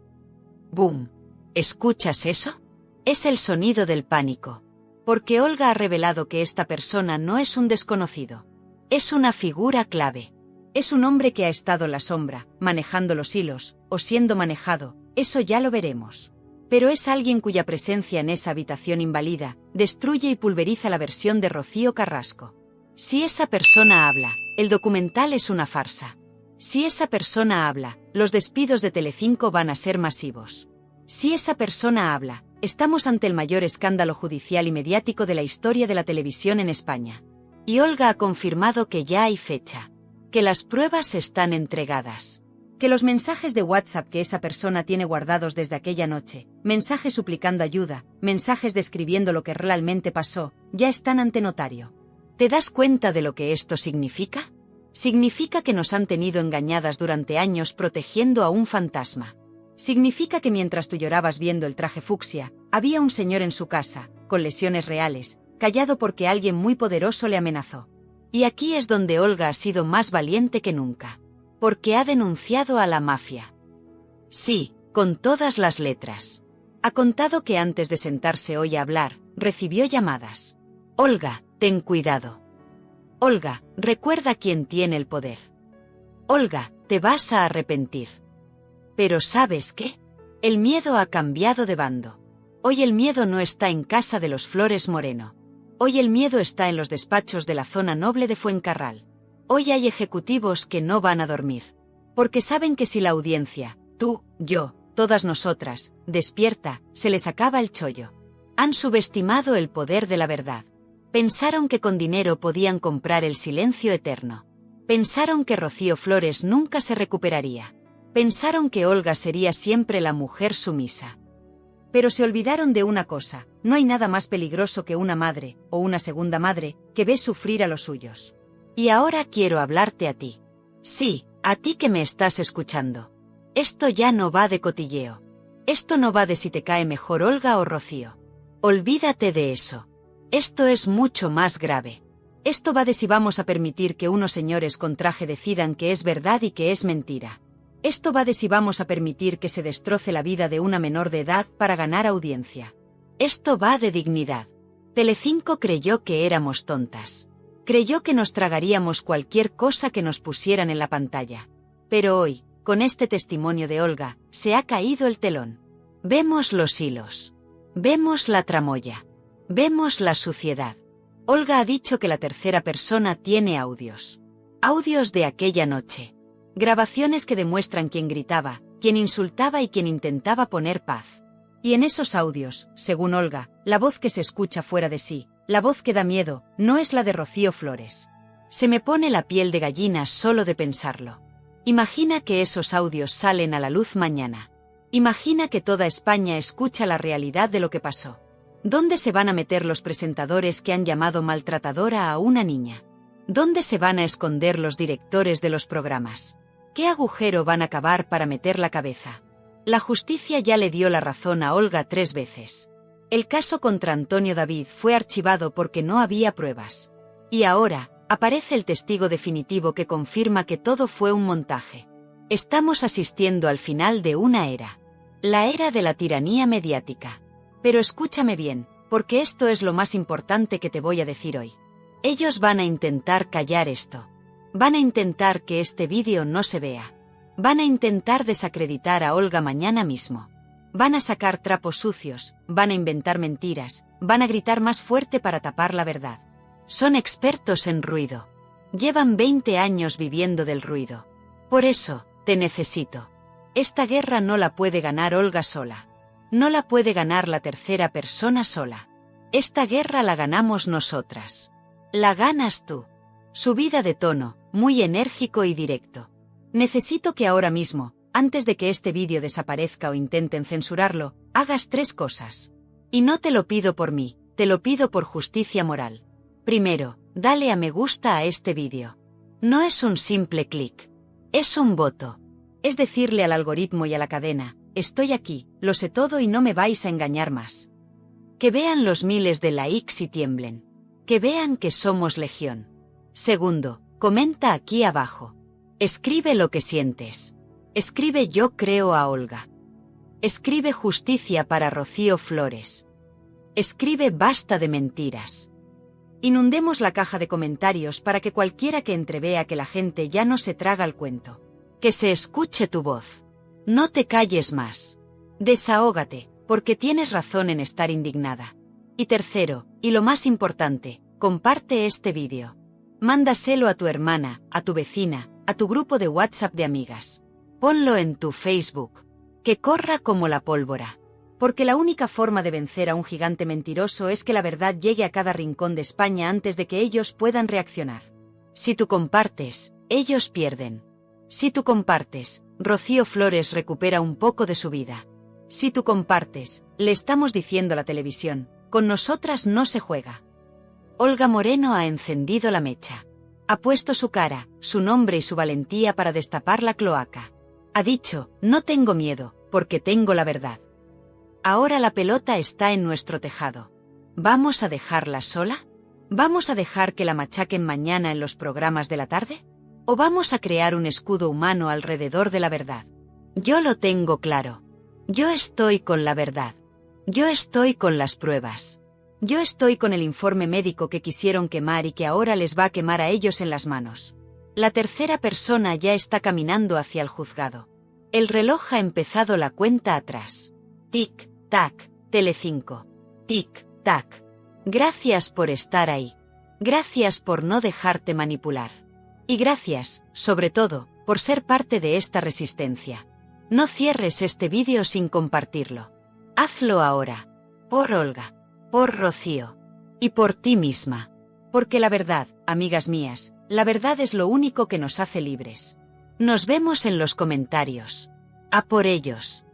¡Bum! ¿Escuchas eso? Es el sonido del pánico. Porque Olga ha revelado que esta persona no es un desconocido. Es una figura clave. Es un hombre que ha estado en la sombra, manejando los hilos, o siendo manejado, eso ya lo veremos. Pero es alguien cuya presencia en esa habitación invalida, destruye y pulveriza la versión de Rocío Carrasco. Si esa persona habla, el documental es una farsa. Si esa persona habla, los despidos de Telecinco van a ser masivos. Si esa persona habla, estamos ante el mayor escándalo judicial y mediático de la historia de la televisión en España. Y Olga ha confirmado que ya hay fecha. Que las pruebas están entregadas. Que los mensajes de WhatsApp que esa persona tiene guardados desde aquella noche, mensajes suplicando ayuda, mensajes describiendo lo que realmente pasó, ya están ante notario. ¿Te das cuenta de lo que esto significa? Significa que nos han tenido engañadas durante años protegiendo a un fantasma. Significa que mientras tú llorabas viendo el traje fucsia, había un señor en su casa, con lesiones reales, callado porque alguien muy poderoso le amenazó. Y aquí es donde Olga ha sido más valiente que nunca. Porque ha denunciado a la mafia. Sí, con todas las letras. Ha contado que antes de sentarse hoy a hablar, recibió llamadas. Olga, ten cuidado. Olga, recuerda quién tiene el poder. Olga, te vas a arrepentir. Pero ¿sabes qué? El miedo ha cambiado de bando. Hoy el miedo no está en casa de los Flores Moreno. Hoy el miedo está en los despachos de la zona noble de Fuencarral. Hoy hay ejecutivos que no van a dormir. Porque saben que si la audiencia, tú, yo, todas nosotras, despierta, se les acaba el chollo. Han subestimado el poder de la verdad. Pensaron que con dinero podían comprar el silencio eterno. Pensaron que Rocío Flores nunca se recuperaría. Pensaron que Olga sería siempre la mujer sumisa. Pero se olvidaron de una cosa, no hay nada más peligroso que una madre, o una segunda madre, que ve sufrir a los suyos. Y ahora quiero hablarte a ti. Sí, A ti que me estás escuchando. Esto ya no va de cotilleo. Esto no va de si te cae mejor Olga o Rocío. Olvídate de eso. Esto es mucho más grave. Esto va de si vamos a permitir que unos señores con traje decidan que es verdad y que es mentira. Esto va de si vamos a permitir que se destroce la vida de una menor de edad para ganar audiencia. Esto va de dignidad. Telecinco creyó que éramos tontas. Creyó que nos tragaríamos cualquier cosa que nos pusieran en la pantalla. Pero hoy, con este testimonio de Olga, se ha caído el telón. Vemos los hilos. Vemos la tramoya. Vemos la suciedad. Olga ha dicho que la tercera persona tiene audios. Audios de aquella noche. Grabaciones que demuestran quién gritaba, quién insultaba y quién intentaba poner paz. Y en esos audios, según Olga, la voz que se escucha fuera de sí, la voz que da miedo, no es la de Rocío Flores. Se me pone la piel de gallina solo de pensarlo. Imagina que esos audios salen a la luz mañana. Imagina que toda España escucha la realidad de lo que pasó. ¿Dónde se van a meter los presentadores que han llamado maltratadora a una niña? ¿Dónde se van a esconder los directores de los programas? ¿Qué agujero van a cavar para meter la cabeza? La justicia ya le dio la razón a Olga 3 veces. El caso contra Antonio David fue archivado porque no había pruebas. Y ahora, aparece el testigo definitivo que confirma que todo fue un montaje. Estamos asistiendo al final de una era. La era de la tiranía mediática. Pero escúchame bien, porque esto es lo más importante que te voy a decir hoy. Ellos van a intentar callar esto. Van a intentar que este vídeo no se vea. Van a intentar desacreditar a Olga mañana mismo. Van a sacar trapos sucios, van a inventar mentiras, van a gritar más fuerte para tapar la verdad. Son expertos en ruido. Llevan 20 años viviendo del ruido. Por eso, te necesito. Esta guerra no la puede ganar Olga sola. No la puede ganar la tercera persona sola. Esta guerra la ganamos nosotras. La ganas tú. Subida de tono, muy enérgico y directo. Necesito que ahora mismo, antes de que este vídeo desaparezca o intenten censurarlo, hagas 3 cosas. Y no te lo pido por mí, te lo pido por justicia moral. Primero, dale a me gusta a este vídeo. No es un simple clic. Es un voto. Es decirle al algoritmo y a la cadena, estoy aquí, lo sé todo y no me vais a engañar más. Que vean los miles de likes y tiemblen. Que vean que somos legión. Segundo, comenta aquí abajo. Escribe lo que sientes. Escribe yo creo a Olga. Escribe justicia para Rocío Flores. Escribe basta de mentiras. Inundemos la caja de comentarios para que cualquiera que entrevea que la gente ya no se traga el cuento. Que se escuche tu voz. No te calles más. Desahógate, porque tienes razón en estar indignada. Y tercero, y lo más importante, comparte este vídeo. Mándaselo a tu hermana, a tu vecina, a tu grupo de WhatsApp de amigas. Ponlo en tu Facebook. Que corra como la pólvora. Porque la única forma de vencer a un gigante mentiroso es que la verdad llegue a cada rincón de España antes de que ellos puedan reaccionar. Si tú compartes, ellos pierden. Si tú compartes, Rocío Flores recupera un poco de su vida. Si tú compartes, le estamos diciendo a la televisión, con nosotras no se juega. Olga Moreno ha encendido la mecha. Ha puesto su cara, su nombre y su valentía para destapar la cloaca. Ha dicho, no tengo miedo, porque tengo la verdad. Ahora la pelota está en nuestro tejado. ¿Vamos a dejarla sola? ¿Vamos a dejar que la machaquen mañana en los programas de la tarde? ¿O vamos a crear un escudo humano alrededor de la verdad? Yo lo tengo claro. Yo estoy con la verdad. Yo estoy con las pruebas. Yo estoy con el informe médico que quisieron quemar y que ahora les va a quemar a ellos en las manos. La tercera persona ya está caminando hacia el juzgado. El reloj ha empezado la cuenta atrás. Tic, tac, Telecinco. Tic, tac. Gracias por estar ahí. Gracias por no dejarte manipular. Y gracias, sobre todo, por ser parte de esta resistencia. No cierres este vídeo sin compartirlo. Hazlo ahora. Por Olga. Por Rocío. Y por ti misma. Porque la verdad, amigas mías, la verdad es lo único que nos hace libres. Nos vemos en los comentarios. A por ellos.